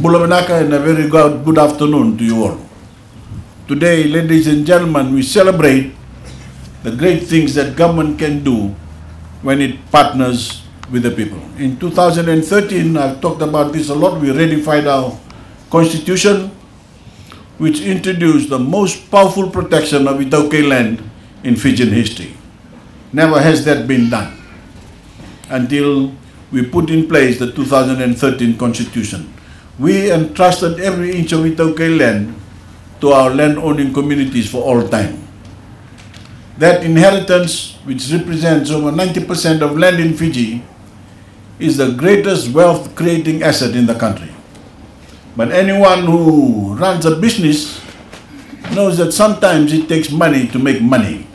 Bulamanaka, and a very good afternoon to you all. Today, ladies and gentlemen, we celebrate the great things that government can do when it partners with the people. In 2013, I've talked about this a lot, we ratified our constitution, which introduced the most powerful protection of Voreqe land in Fijian history. Never has that been done until we put in place the 2013 constitution. We entrusted every inch of Voreqe land to our land-owning communities for all time. That inheritance, which represents over 90% of land in Fiji, is the greatest wealth-creating asset in the country. But anyone who runs a business knows that sometimes it takes money to make money.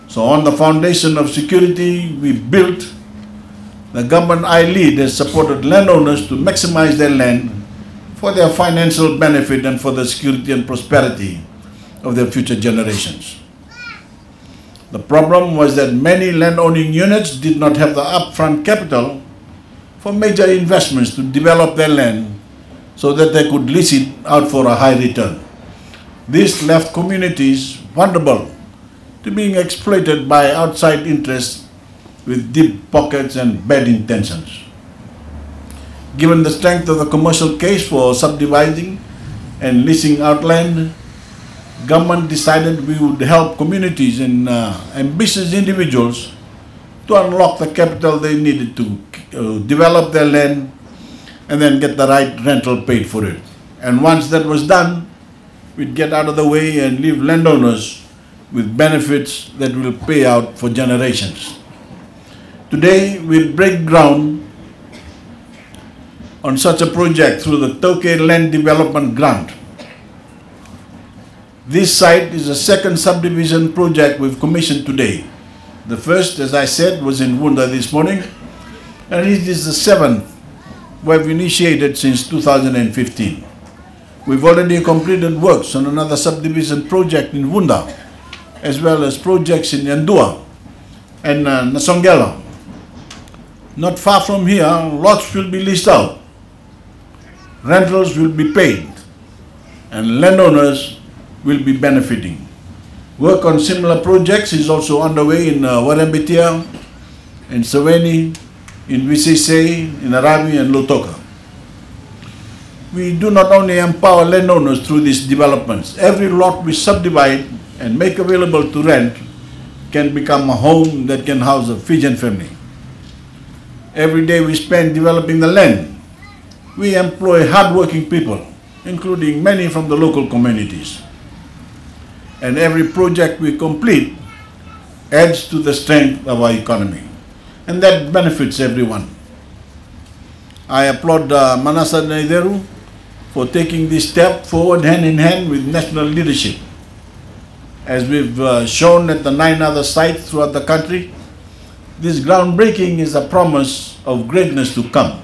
So on the foundation of security we built, the government I lead has supported landowners to maximize their land for their financial benefit and for the security and prosperity of their future generations. The problem was that many land-owning units did not have the upfront capital for major investments to develop their land so that they could lease it out for a high return. This left communities vulnerable to being exploited by outside interests with deep pockets and bad intentions. Given the strength of the commercial case for subdividing and leasing out land, government decided we would help communities and ambitious individuals to unlock the capital they needed to develop their land and then get the right rental paid for it. And once that was done, we'd get out of the way and leave landowners with benefits that will pay out for generations. Today, we break ground on such a project through the Voreqe Land Development Grant. This site is the second subdivision project we've commissioned today. The first, as I said, was in Wunda this morning, and it is the seventh we've initiated since 2015. We've already completed works on another subdivision project in Wunda, as well as projects in Yandua and Nasongela. Not far from here, lots will be leased out, rentals will be paid, and landowners will be benefiting. Work on similar projects is also underway in Voreqe, in Saweni, in Visese, in Arabi and Lotoka. We do not only empower landowners through these developments. Every lot we subdivide and make available to rent can become a home that can house a Fijian family. Every day we spend developing the land, we employ hard-working people, including many from the local communities. And every project we complete adds to the strength of our economy. And that benefits everyone. I applaud Manasa Naiceru for taking this step forward hand in hand with national leadership. As we've shown at the 9 other sites throughout the country, this groundbreaking is a promise of greatness to come.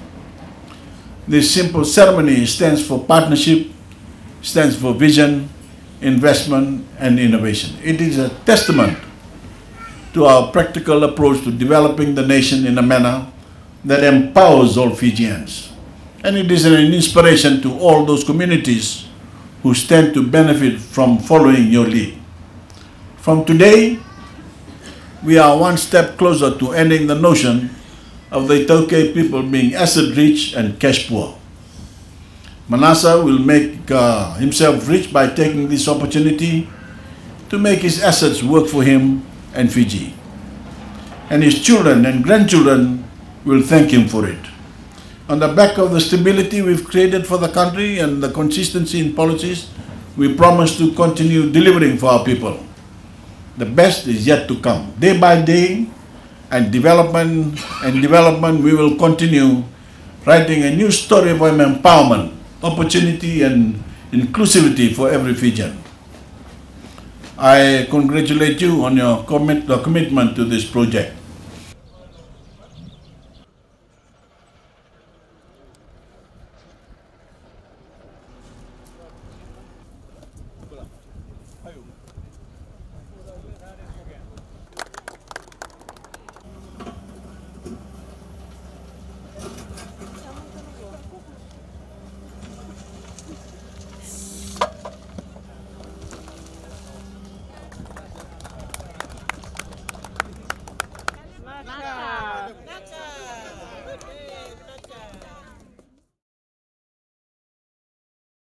This simple ceremony stands for partnership, stands for vision, investment, and innovation. It is a testament to our practical approach to developing the nation in a manner that empowers all Fijians. And it is an inspiration to all those communities who stand to benefit from following your lead. From today, we are one step closer to ending the notion of the Voreqe people being asset-rich and cash-poor. Manasa will make himself rich by taking this opportunity to make his assets work for him and Fiji. And his children and grandchildren will thank him for it. On the back of the stability we've created for the country and the consistency in policies, we promise to continue delivering for our people. The best is yet to come. Day by day, and development we will continue writing a new story of empowerment, opportunity and inclusivity for every Fijian. I congratulate you on your commitment to this project.